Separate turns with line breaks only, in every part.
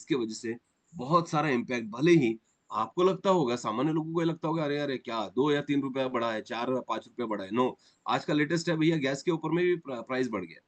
जिसके वजह से बहुत सारा इम्पैक्ट, भले ही आपको लगता होगा, सामान्य लोगों को ये लगता होगा, अरे अरे क्या 2 या 3 रुपया बढ़ा है, 4 या 5 रुपया बढ़ा है। नो, आज का लेटेस्ट है भैया, गैस के ऊपर में भी प्राइस बढ़ गया।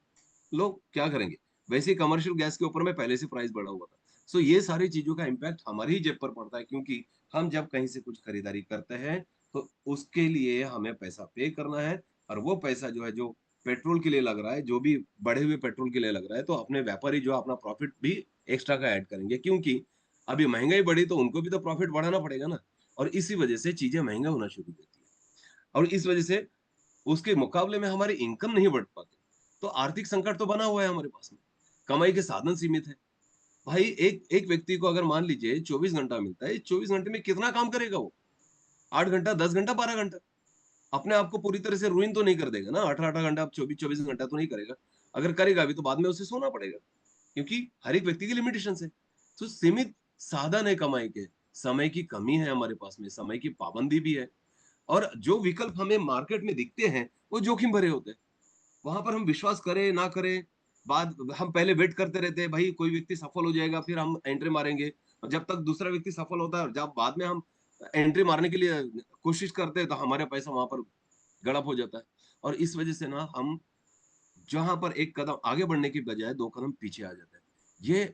लोग क्या करेंगे? वैसे ही कमर्शियल गैस के ऊपर में पहले से प्राइस बढ़ा हुआ था। सो ये सारी चीज़ों का इम्पैक्ट हमारी ही जेब पर पड़ता है, क्योंकि हम जब कहीं से कुछ खरीदारी करते हैं, तो उसके लिए हमें पैसा पे करना है, और वो पैसा जो है, जो पेट्रोल के लिए लग रहा है, जो भी बढ़े हुए पेट्रोल के लिए लग रहा है, तो अपने व्यापारी जो है अपना प्रॉफिट भी एक्स्ट्रा का ऐड करेंगे, क्योंकि अभी महँगाई बढ़ी तो उनको भी तो प्रॉफिट बढ़ाना पड़ेगा ना, और इसी वजह से चीज़ें महँगा होना शुरू होती है। और इस वजह से उसके मुकाबले में हमारी इनकम नहीं बढ़ पाती। तो आर्थिक संकट तो बना हुआ है हमारे पास में। कमाई के साधन सीमित है। भाई एक एक व्यक्ति को अगर मान लीजिए 24 घंटा मिलता है, 24 घंटे में कितना काम करेगा वो? 8 घंटा, 10 घंटा, 12 घंटा। अपने आप को पूरी तरह से रुइन तो नहीं कर देगा ना, 8-8 घंटा, 24-24 घंटा तो नहीं करेगा। अगर करेगा भी तो बाद में उसे सोना पड़ेगा, क्योंकि हर एक व्यक्ति की लिमिटेशंस है। तो सीमित साधन है कमाई के, समय की कमी है हमारे पास में, समय की पाबंदी भी है, और जो विकल्प हमें मार्केट में दिखते हैं, वो जोखिम भरे होते हैं। वहाँ पर हम विश्वास करें, ना करें, बाद हम पहले वेट करते रहते हैं, भाई कोई व्यक्ति सफल हो जाएगा, फिर हम एंट्री मारेंगे। और जब तक दूसरा व्यक्ति सफल होता है, और जब बाद में हम एंट्री मारने के लिए कोशिश करते हैं, तो हमारा पैसा वहाँ पर गड़प हो जाता है। और इस वजह से ना हम जहाँ पर एक कदम आगे बढ़ने की बजाय 2 कदम पीछे आ जाते हैं। ये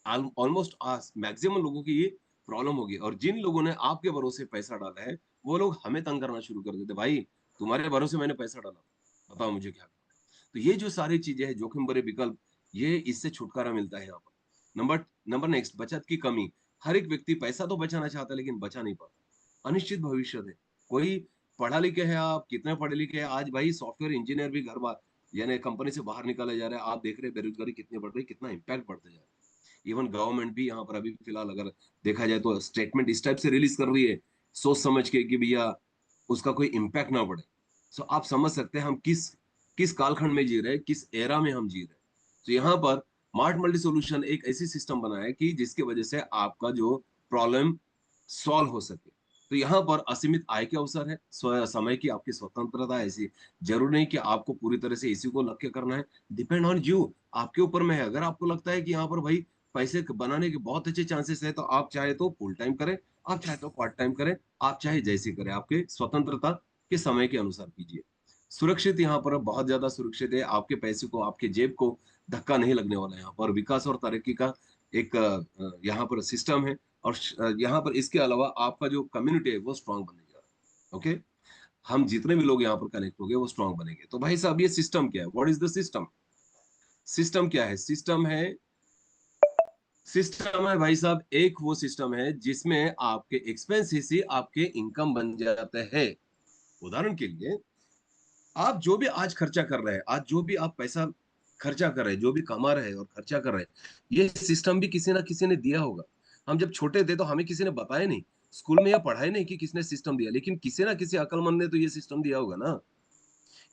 ऑलमोस्ट मैक्सिमम लोगों की ये प्रॉब्लम होगी, और जिन लोगों ने आपके भरोसे पैसा डाला है, वो लोग हमें तंग करना शुरू कर देते हैं, भाई तुम्हारे भरोसे मैंने पैसा डाला, बताओ मुझे क्या करना है? तो ये जो सारी चीजें हैं, जोखिम भरे विकल्प, ये इससे छुटकारा मिलता है यहाँ पर। नंबर नंबर नेक्स्ट, बचत की कमी। हर एक व्यक्ति पैसा तो बचाना चाहता है, लेकिन बचा नहीं पाता। अनिश्चित भविष्य है। कोई पढ़ा लिखे है, आप कितने पढ़े लिखे हैं, आज भाई सॉफ्टवेयर इंजीनियर भी घर बार यानी कंपनी से बाहर निकाले जा रहे हैं। आप देख रहे हैं बेरोजगारी कितनी बढ़ रही है, कितना इम्पैक्ट बढ़ते जा रहा है। इवन गवर्नमेंट भी यहाँ पर अभी फिलहाल अगर देखा जाए तो स्टेटमेंट इस टाइप से रिलीज कर रही है, सोच समझ के, कि भैया उसका कोई इम्पैक्ट ना पड़े। सो आप समझ सकते हैं हम किस किस कालखंड में जी रहे हैं, किस एरा में हम जी रहे हैं। तो यहाँ पर स्मार्ट मल्टी सोल्यूशन एक ऐसी सिस्टम बना है कि जिसकी वजह से आपका जो प्रॉब्लम सॉल्व हो सके। तो यहाँ पर असीमित आय के अवसर है, समय की आपकी स्वतंत्रता है। ऐसी जरूरी नहीं कि आपको पूरी तरह से इसी को लक्ष्य करना है। डिपेंड ऑन यू, आपके ऊपर में है। अगर आपको लगता है कि यहाँ पर भाई पैसे बनाने के बहुत अच्छे चांसेस है, तो आप चाहे तो फुल टाइम करें, आप चाहे तो पार्ट टाइम करें, आप चाहे जैसे करें, आपके स्वतंत्रता के समय के अनुसार कीजिए। सुरक्षित यहाँ पर बहुत ज्यादा सुरक्षित है, आपके पैसे को, आपके जेब को धक्का नहीं लगने वाला है। यहाँ पर विकास और तरक्की का एक यहाँ पर सिस्टम है। और यहाँ पर इसके अलावा आपका जो कम्युनिटी है वो स्ट्रांग बने जा रहा है। ओके, हम जितने भी लोग यहाँ पर कनेक्ट हो गए वो स्ट्रांग बनेंगे। तो भाई साहब, ये सिस्टम क्या है? What is the system? System क्या है? सिस्टम है भाई साहब, एक वो सिस्टम है जिसमें आपके एक्सपेंसेस ही आपके इनकम बन जाते हैं। उदाहरण के लिए, आप जो भी आज खर्चा कर रहे हैं, आज जो भी आप पैसा खर्चा कर रहे हैं, जो भी कमा रहे हैं और खर्चा कर रहे हैं, ये सिस्टम भी किसी ना किसी ने दिया होगा। हम जब छोटे थे तो हमें किसी ने बताया नहीं, स्कूल में या पढ़ाई नहीं कि किसने सिस्टम दिया, लेकिन किसी ना किसी अक्लमंद ने तो ये सिस्टम दिया होगा ना,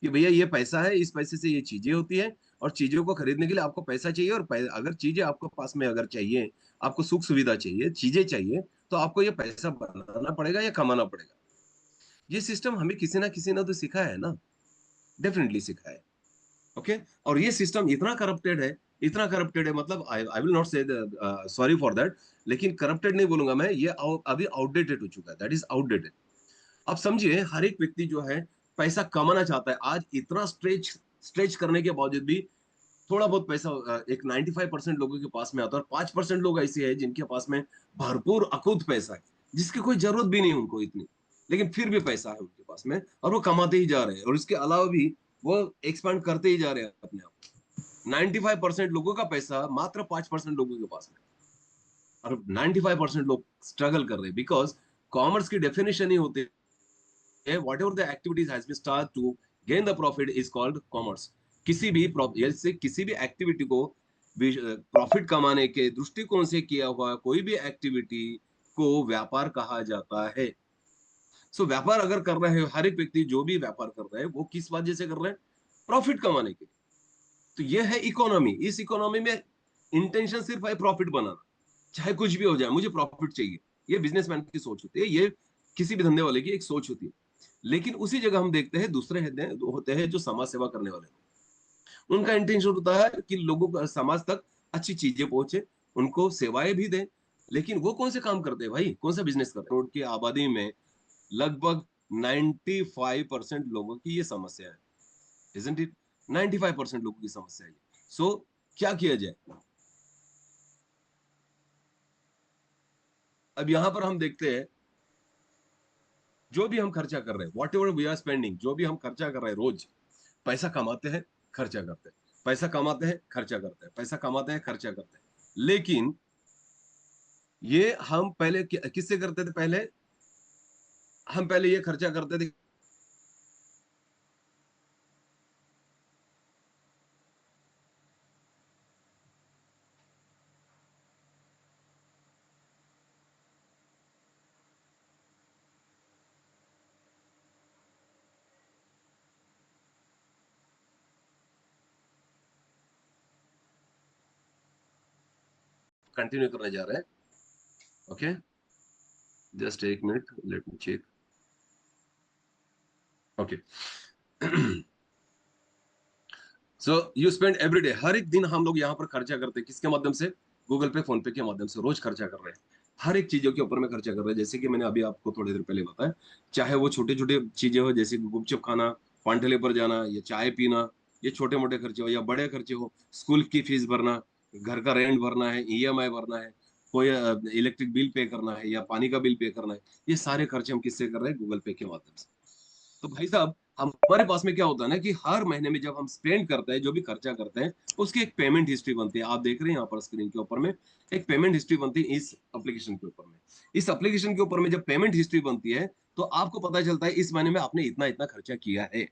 कि भैया ये पैसा है, इस पैसे से ये चीजें होती है, और चीजों को खरीदने के लिए आपको पैसा चाहिए, और अगर चीजें आपको पास में अगर चाहिए, आपको सुख सुविधा चाहिए, चीजें चाहिए, तो आपको ये पैसा बनाना पड़ेगा या कमाना पड़ेगा। ये सिस्टम हमें किसी ना किसी ने तो सिखाया है ना, डेफिनेटली सिखाया है। ओके, और ये सिस्टम इतना करप्टेड है, इतना करप्टेड है, मतलब आई आई विल नॉट से सॉरी फॉर दैट, लेकिन करप्टेड नहीं बोलूंगा मैं, ये अभी आउटडेटेड हो चुका है, दैट इज आउटडेटेड। अब समझिए, हर एक व्यक्ति जो है पैसा कमाना चाहता है। आज इतना स्ट्रेच स्ट्रेच करने के बावजूद भी थोड़ा बहुत पैसा एक 95% लोगों के पास में आता है, और 5% लोग ऐसे हैं जिनके पास में भरपूर अकूत पैसा है, जिसकी कोई जरूरत भी नहीं उनको इतनी, लेकिन फिर भी पैसा है उनके पास में, और वो कमाते ही जा रहे हैं, और इसके अलावा भी वो एक्सपांड करते ही जा रहे हैं अपने आप। 95% लोगों का पैसा मात्र 5% लोगों के पास में, और 95% लोग स्ट्रगल कर रहे हैं, बिकॉज कॉमर्स की डेफिनेशन ही होती whatever the activities has been started to gain the profit is called commerce। किसी भी जैसे किसी भी एक्टिविटी को प्रॉफिट कमाने के दृष्टिकोण से किया हुआ कोई भी एक्टिविटी को व्यापार कहा जाता है। सो व्यापार अगर कर रहे हैं, हर एक व्यक्ति जो भी व्यापार कर रहा है वो किस वजह से कर रहे हैं? प्रॉफिट कमाने के लिए। तो ये है इकोनॉमी। इस इकोनॉमी में इंटेंशन सिर्फ है प्रॉफिट बनाना, चाहे कुछ भी हो जाए, मुझे प्रॉफिट चाहिए। ये बिजनेसमैन की सोच होती है, ये किसी भी धंधे वाले की एक सोच होती है। लेकिन उसी जगह हम देखते हैं दूसरे होते हैं जो समाज सेवा करने वाले। उनका इंटेंशन होता है कि लोगों को, समाज तक अच्छी चीजें पहुंचे, उनको सेवाएं भी दें, लेकिन वो कौन से काम करते हैं भाई, कौन सा बिजनेस करते हैं? करोड़ की आबादी में लगभग 95% लोगों की ये समस्या है, इजंट इट? 95% लोगों की समस्या है। सो क्या किया जाए? अब यहां पर हम देखते हैं, जो भी हम खर्चा कर रहे हैं, whatever we are spending, जो भी हम खर्चा कर रहे हैं रोज, पैसा कमाते हैं, खर्चा करते हैं, पैसा कमाते हैं, खर्चा करते हैं, पैसा कमाते हैं, खर्चा करते हैं। लेकिन ये हम पहले किससे करते थे? पहले हम पहले ये खर्चा करते थे, कंटिन्यू करने जा रहे हैं। ओके, जस्ट एक minute, let me check. Okay. So you spend every day, हर एक दिन हम लोग यहाँ पर खर्चा करते हैं, किसके माध्यम से? गूगल पे, फोन पे के माध्यम से रोज खर्चा कर रहे हैं। हर एक चीजों के ऊपर में खर्चा कर रहे हैं, जैसे कि मैंने अभी आपको थोड़ी देर पहले बताया। चाहे वो छोटे छोटे चीजें हो, जैसे गुपचुप खाना, पान ठेले पर जाना, या चाय पीना, ये छोटे मोटे खर्चे हो, या बड़े खर्चे हो, स्कूल की फीस भरना, घर का रेंट भरना है, ईएमआई भरना है, कोई इलेक्ट्रिक बिल पे करना है, या पानी का बिल पे करना है, ये सारे खर्चे हम किससे कर रहे हैं? गूगल पे के माध्यम से। तो भाई साहब, हमारे पास में क्या होता है ना, कि हर महीने में जब हम स्पेंड करते हैं, जो भी खर्चा करते हैं, उसकी एक पेमेंट हिस्ट्री बनती है। आप देख रहे हैं यहाँ पर स्क्रीन के ऊपर में एक पेमेंट हिस्ट्री बनती है इस एप्लीकेशन के ऊपर में। इस एप्लीकेशन के ऊपर में जब पेमेंट हिस्ट्री बनती है, तो आपको पता चलता है इस महीने में आपने इतना इतना खर्चा किया है।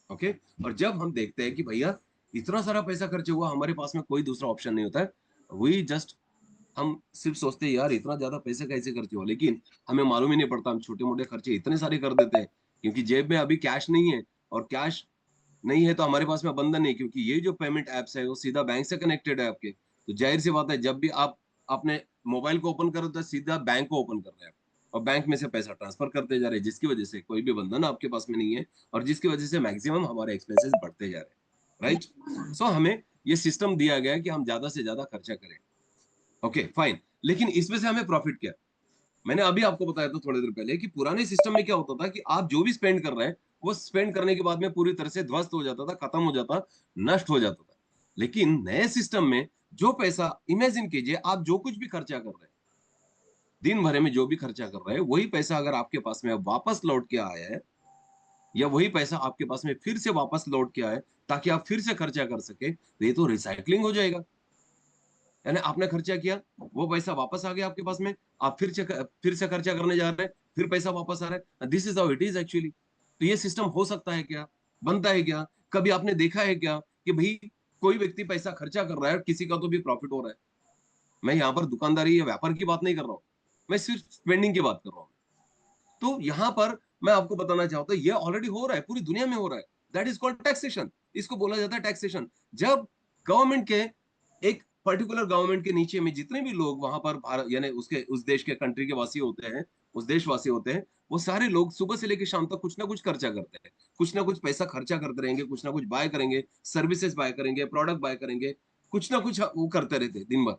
ओके। और जब हम देखते हैं कि भैया इतना सारा पैसा खर्च हुआ, हमारे पास में कोई दूसरा ऑप्शन नहीं होता है। वी जस्ट, हम सिर्फ सोचते हैं यार इतना ज्यादा पैसे कैसे खर्च हुआ, लेकिन हमें मालूम ही नहीं पड़ता, हम छोटे मोटे खर्चे इतने सारे कर देते हैं, क्योंकि जेब में अभी कैश नहीं है। और कैश नहीं है तो हमारे पास में बंधन नहीं, क्योंकि ये जो पेमेंट एप्स है वो सीधा बैंक से कनेक्टेड है आपके। तो जाहिर सी बात है, जब भी आप अपने मोबाइल को ओपन करो तो सीधा बैंक को ओपन कर रहे हैं आप, और बैंक में से पैसा ट्रांसफर करते जा रहे हैं, जिसकी वजह से कोई भी बंधन आपके पास में नहीं है, और जिसकी वजह से मैक्सिमम हमारे एक्सपेंसेस बढ़ते जा रहे हैं, राइट? सो हमें ये सिस्टम दिया गया है कि हम ज्यादा से ज्यादा खर्चा करें। ओके फाइन, लेकिन इसमें से हमें प्रॉफिट क्या? मैंने अभी आपको बताया था थोड़ी देर पहले कि पुराने सिस्टम में क्या होता था कि आप जो भी स्पेंड कर रहे हैं, वो स्पेंड करने के बाद में पूरी तरह से ध्वस्त हो जाता था, खत्म हो जाता, नष्ट हो जाता था। लेकिन नए सिस्टम में जो पैसा, इमेजिन कीजिए आप जो कुछ भी खर्चा कर रहे हैं, दिन भर में जो भी खर्चा कर रहे हैं, वही पैसा अगर आपके पास में वापस लौट के आया है, या वही पैसा आपके पास में फिर से वापस लौट के आए ताकि आप फिर से खर्चा कर सके, तो ये तो रिसाइकलिंग हो जाएगा। यानी आपने खर्चा किया, वो पैसा वापस आ गया आपके पास में, आप फिर से खर्चा करने जा रहे हैं, फिर पैसा वापस आ रहा है। This is how it is actually. तो ये सिस्टम हो सकता है क्या? बनता है क्या? कभी आपने देखा है क्या कि भाई कोई व्यक्ति पैसा खर्चा कर रहा है और किसी का तो भी प्रॉफिट हो रहा है? मैं यहाँ पर दुकानदारी या व्यापार की बात नहीं कर रहा हूँ, मैं सिर्फ स्पेंडिंग की बात कर रहा हूँ। तो यहाँ पर मैं आपको बताना चाहता हूँ, ये ऑलरेडी हो रहा है, पूरी दुनिया में हो रहा है। दैट इज कॉल्ड टैक्सेशन, इसको बोला जाता है टैक्सेशन। जब गवर्नमेंट के, एक पर्टिकुलर गवर्नमेंट के नीचे में जितने भी लोग वहां पर भारत यानी उसके उस देश के कंट्री के वासी होते हैं, उस देशवासी होते हैं, वो सारे लोग सुबह से लेकर शाम तक कुछ ना कुछ खर्चा करते हैं, कुछ ना कुछ पैसा खर्चा करते रहेंगे, कुछ ना कुछ बाय करेंगे, सर्विसेज बाय करेंगे, प्रोडक्ट बाय करेंगे, कुछ ना कुछ वो करते रहते हैं दिन भर।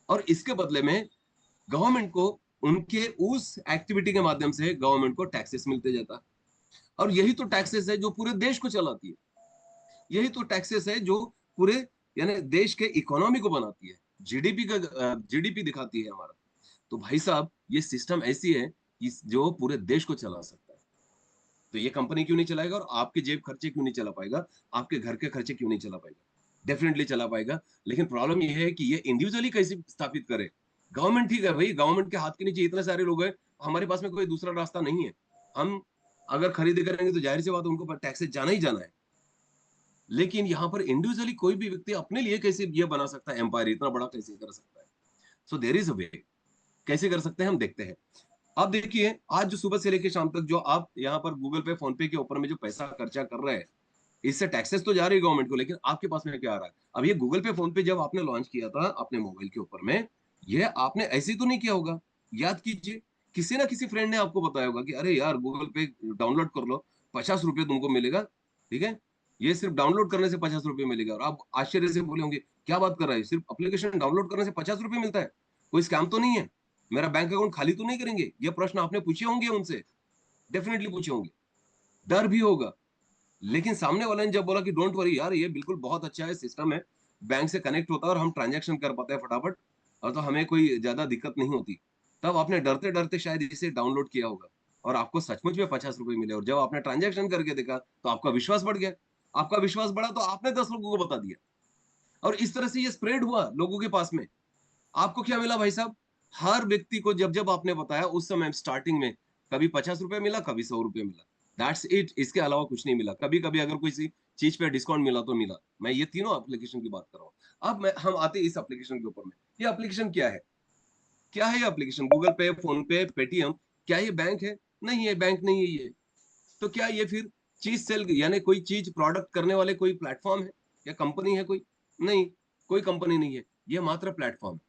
और इसके बदले में गवर्नमेंट को उनके उस एक्टिविटी के माध्यम से गवर्नमेंट को टैक्सेस मिलते जाता है। और यही तो टैक्सेस है जो पूरे देश को चलाती है, यही तो टैक्सेस है जो पूरे यानी देश के इकोनॉमी को बनाती है, जीडीपी का जीडीपी दिखाती है हमारा। तो भाई साहब, ये सिस्टम ऐसी है कि जो पूरे देश को चला सकता है। तो ये कंपनी क्यों नहीं चलाएगा, और आपके जेब खर्चे क्यों नहीं चला पाएगा, आपके घर के खर्चे क्यों नहीं चला पाएगा? डेफिनेटली चला पाएगा। लेकिन प्रॉब्लम ये है कि ये इंडिविजुअली कैसे स्थापित करे? गवर्नमेंट ठीक है भाई, गवर्नमेंट के हाथ के नीचे इतने सारे लोग हैं, हमारे पास में कोई दूसरा रास्ता नहीं है। हम अगर खरीदी करेंगे तो जाहिर सी बात है उनको टैक्सेस जाना ही जाना है। लेकिन यहाँ पर इंडिविजुअली कोई भी व्यक्ति अपने लिए कैसे ये बना सकता है, एम्पायर इतना बड़ा कैसे कर सकता है? सो देयर इज अ वे, कैसे कर सकते हैं हम देखते हैं। आप देखिए, आज जो सुबह से लेकर शाम तक जो आप यहाँ पर गूगल पे, फोन पे के ऊपर में जो पैसा खर्चा कर रहे हैं, इससे टैक्सेस तो जा रही है गवर्नमेंट को, लेकिन आपके पास में क्या आ रहा है? अब ये गूगल पे, फोन पे जब आपने लॉन्च किया था अपने मोबाइल के ऊपर में, ये आपने ऐसे ही तो नहीं किया होगा। याद कीजिए, किसी ना किसी फ्रेंड ने आपको बताया होगा कि अरे यार गूगल पे डाउनलोड कर लो, 50 रुपये तुमको मिलेगा। ठीक है, ये सिर्फ डाउनलोड करने से 50 रुपये मिलेगा। और आप आश्चर्य से बोले होंगे क्या बात कर रहा है, सिर्फ एप्लीकेशन डाउनलोड करने से 50 रुपए मिलता है? कोई स्कैम तो नहीं है? मेरा बैंक अकाउंट खाली तो नहीं करेंगे? ये प्रश्न आपने पूछे होंगे उनसे, डेफिनेटली पूछे होंगे, डर भी होगा। लेकिन सामने वाले ने जब बोला कि डोंट वरी यार, ये बिल्कुल बहुत अच्छा है, सिस्टम है, बैंक से कनेक्ट होता है और हम ट्रांजैक्शन कर पाते हैं फटाफट, और तो हमें कोई ज्यादा दिक्कत नहीं होती। तब आपने डरते डरते शायद इसे डाउनलोड किया होगा, और आपको सचमुच में 50 रुपए मिले, और जब आपने ट्रांजैक्शन करके देखा तो आपका विश्वास बढ़ गया। आपका विश्वास बढ़ा तो आपने 10 लोगों को बता दिया, और इस तरह से ये स्प्रेड हुआ लोगों के पास में। आपको क्या मिला भाई साहब? हर व्यक्ति को जब जब आपने बताया उस समय स्टार्टिंग में, कभी 50 रुपए मिला, कभी 100 रुपए मिला, दैट्स इट, इसके अलावा कुछ नहीं मिला। कभी कभी अगर किसी चीज पे डिस्काउंट मिला तो मिला। मैं ये तीनों एप्लीकेशन की बात कर रहा हूँ। अब हम आते हैं इस एप्लीकेशन के ऊपर में। ये एप्लीकेशन क्या है? क्या है ये एप्लीकेशन? गूगल पे, फोन पे, पेटीएम, क्या ये बैंक है? नहीं है, बैंक नहीं है ये। तो क्या ये फिर चीज सेल, यानी कोई चीज प्रोडक्ट करने वाले कोई प्लेटफॉर्म है या कंपनी है कोई? नहीं, कोई कंपनी नहीं है, ये मात्र प्लेटफॉर्म।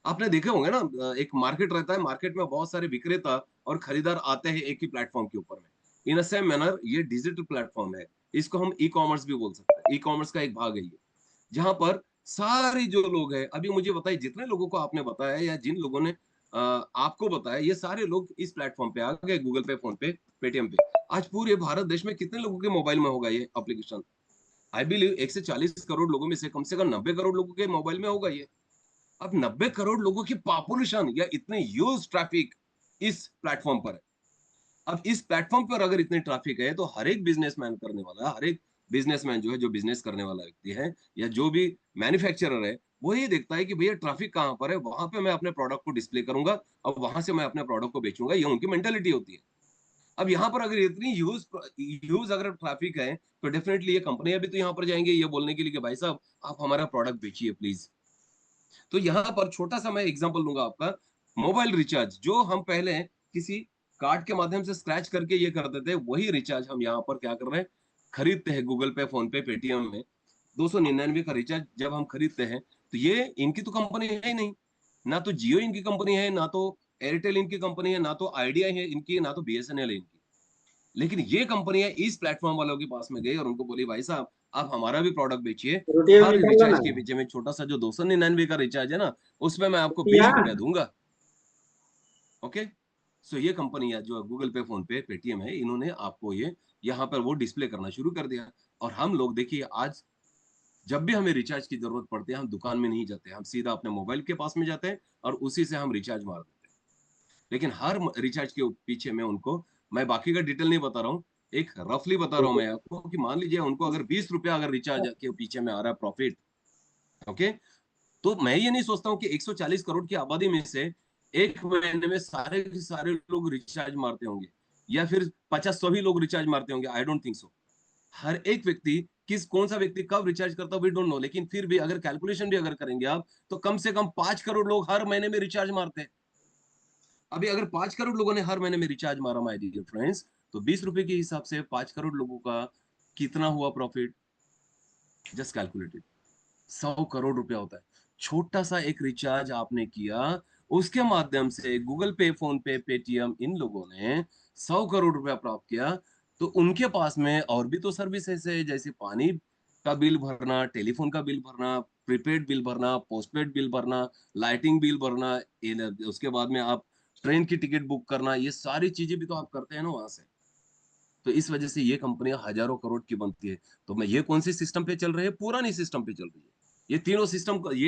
आपने देखे होंगे ना, एक मार्केट रहता है, मार्केट में बहुत सारे विक्रेता और खरीदार आते हैं एक ही प्लेटफॉर्म के ऊपर में। इन अ सेम मैनर ये डिजिटल प्लेटफॉर्म है। इसको हम ई कॉमर्स भी बोल सकते हैं, ई कॉमर्स का एक भाग है ये, जहां पर सारे जो लोग हैं, अभी मुझे बताइए जितने लोगों को आपने बताया या जिन लोगों ने आपको बताया, ये सारे लोग इस प्लेटफॉर्म पे आ गए, गूगल पे, फोन पे, पेटीएम पे। आज पूरे भारत देश में कितने लोगों के मोबाइल में होगा ये एप्लीकेशन? आई बिलीव 140 करोड़ लोगों में से कम 90 करोड़ लोगों के मोबाइल में होगा ये। अब 90 करोड़ लोगों की पॉपुलेशन या इतने यूज ट्रैफिक इस प्लेटफॉर्म पर है। अब इस प्लेटफॉर्म पर अगर इतने ट्रैफिक है, तो हर एक बिजनेसमैन करने वाला, हर एक बिजनेसमैन जो है, जो बिजनेस करने वाला व्यक्ति है, या जो भी मैन्युफैक्चरर है, वो ये देखता है कि भैया ट्रैफिक कहाँ पर है, वहां पे मैं अपने प्रोडक्ट को डिस्प्ले करूंगा और वहां से मैं अपने प्रोडक्ट को बेचूंगा। ये उनकी मेंटेलिटी होती है। अब यहाँ पर अगर इतनी यूज यूज अगर ट्रैफिक है, तो डेफिनेटली ये कंपनियां भी तो यहाँ पर जाएंगे ये बोलने के लिए कि भाई साहब आप हमारा प्रोडक्ट बेचिए प्लीज। तो यहाँ पर छोटा सा मैं एग्जांपल दूंगा आपका। मोबाइल रिचार्ज जो हम पहले किसी कार्ड के माध्यम से स्क्रैच करके ये करते थे, वही रिचार्ज हम यहाँ पर क्या कर रहे हैं, खरीदते हैं गूगल पे, फोन पे, पेटीएम में। 299 का रिचार्ज जब हम खरीदते हैं, तो ये इनकी तो कंपनी है ही नहीं, ना तो जियो इनकी कंपनी है, ना तो एयरटेल इनकी कंपनी है, ना तो आइडिया है इनकी, ना तो बीएसएनएल है इनकी। लेकिन ये कंपनियां इस प्लेटफॉर्म वालों के पास में गई और उनको बोली भाई साहब आप हमारा भी प्रोडक्ट बेचिए।
रोटी अभी
हर
निकल रहा
रिचार्ज
ना
के पीछे में छोटा सा जो 299 का रिचार्ज है ना, उसमें मैं आपको
रोटियां।
20 रुपया दूंगा। ओके। सो ये कंपनियां जो गूगल पे, फोन पे, पेटीएम है, इन्होंने आपको ये यहाँ पर वो डिस्प्ले करना शुरू कर दिया। और हम लोग देखिए आज जब भी हमें रिचार्ज की जरूरत पड़ती है, हम दुकान में नहीं जाते, हम सीधा अपने मोबाइल के पास में जाते हैं और उसी से हम रिचार्ज मार देते हैं। लेकिन हर रिचार्ज के पीछे में उनको, मैं बाकी का डिटेल नहीं बता रहा हूँ, एक रफली बता रहा हूँ मैं आपको कि मान लीजिए उनको अगर 20 रुपया अगर रिचार्ज के पीछे में आ रहा है प्रॉफिट, ओके, तो मैं ये नहीं सोचता हूँ कि 140 करोड़ की आबादी में से एक महीने में सारे के सारे लोग रिचार्ज मारते होंगे, या फिर 50 सभी लोग रिचार्ज मारते होंगे। I don't think so. हर एक व्यक्ति, किस कौन सा व्यक्ति कब रिचार्ज करता है वी डोंट नो, लेकिन फिर भी अगर कैलकुलेशन भी अगर करेंगे आप, तो कम से कम 5 करोड़ लोग हर महीने में रिचार्ज मारते हैं। अभी अगर 5 करोड़ लोगों ने हर महीने में रिचार्ज मारा माय डियर फ्रेंड्स, तो 20 रुपए के हिसाब से 5 करोड़ लोगों का कितना हुआ प्रॉफिट? जस्ट कैलकुलेटेड, 100 करोड़ रुपया होता है। छोटा सा एक रिचार्ज आपने किया, उसके माध्यम से गूगल पे, फोन पे, पेटीएम, इन लोगों ने 100 करोड़ रुपया प्राप्त किया। तो उनके पास में और भी तो सर्विसेज है, जैसे पानी का बिल भरना, टेलीफोन का बिल भरना, प्रीपेड बिल भरना, पोस्टपेड बिल भरना, लाइटिंग बिल भरना, उसके बाद में आप ट्रेन की टिकट बुक करना, ये सारी चीजें भी तो आप करते हैं ना वहां से। तो इस वजह से ये कंपनियां हजारों करोड़ की बनती है। तो मैं ये कौन सी सिस्टम पे चल रही है? पुरानी सिस्टम पे चल रही है। ये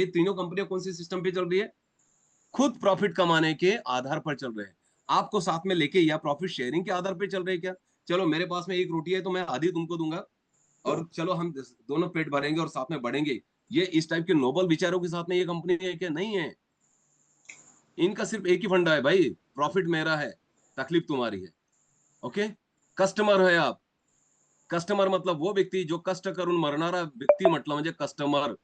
तीनों कंपनियां कौन सी सिस्टम पे चल रही है? खुद प्रॉफिट कमाने के आधार पर चल रहे हैं। आपको साथ में लेके, या प्रॉफिट शेयरिंग के आधार पे चल रहे हैं क्या? चलो मेरे पास में एक रोटी है तो मैं आधी तुमको दूंगा, और चलो हम दोनों पेट भरेंगे और साथ में बढ़ेंगे। ये इस टाइप के नोबल विचारों के साथ में ये कंपनी है क्या? नहीं है। इनका सिर्फ एक ही फंडा है भाई, प्रॉफिट मेरा है, तकलीफ तुम्हारी है। ओके। कस्टमर है आप। कस्टमर मतलब वो व्यक्ती जो कष्ट करून मरणारा व्यक्ती म्हटलं म्हणजे कस्टमर।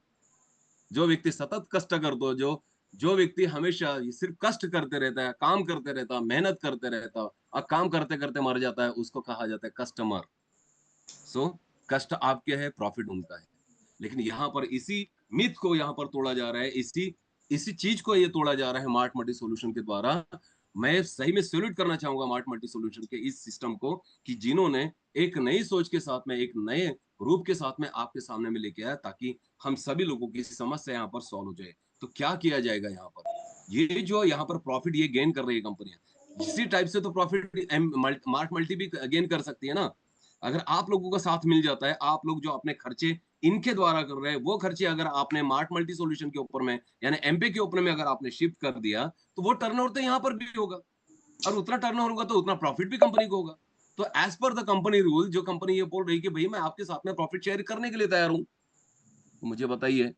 जो व्यक्ति सतत कष्ट करतो, जो जो व्यक्ति हमेशा सिर्फ कष्ट करते रहता है, काम करते रहता है, मेहनत करते रहता है और काम करते करते मर जाता है, उसको कहा जाता है कस्टमर। सो कष्ट आपके है, प्रॉफिट उनका है। लेकिन यहाँ पर इसी मिथ को यहाँ पर तोड़ा जा रहा है, इसी इसी चीज को ये तोड़ा जा रहा है स्मार्ट मनी सॉल्यूशन के द्वारा। मैं सही में सैल्यूट करना चाहूंगा मार्ट मल्टी सॉल्यूशन के इस सिस्टम को, कि जिन्होंने एक नई सोच के साथ में, एक नए रूप के साथ में आपके सामने में लेके आया, ताकि हम सभी लोगों की समस्या यहाँ पर सॉल्व हो जाए। तो क्या किया जाएगा यहाँ पर, ये जो यहाँ पर प्रॉफिट ये गेन कर रही है कंपनियां, इसी टाइप से तो प्रॉफिट मार्ट मल्टी भी गेन कर सकती है ना। अगर आप लोगों का साथ मिल जाता है, आप लोग जो अपने खर्चे इनके द्वारा कर रहे हैं, वो खर्चे अगर आपने मार्ट मल्टी सॉल्यूशन के ऊपर में, यानी एमपे के ऊपर में अगर आपने शिफ्ट कर दिया, तो वो टर्नओवर तो यहाँ पर भी होगा, और उतना टर्नओवर होगा तो उतना प्रॉफिट भी कंपनी को होगा। तो as per the company rule, जो कंपनी ये बोल रही है कि भाई मैं आपके साथ में प्रॉफिट शेयर करने के लिए तैयार हूं, तो मुझे बताइए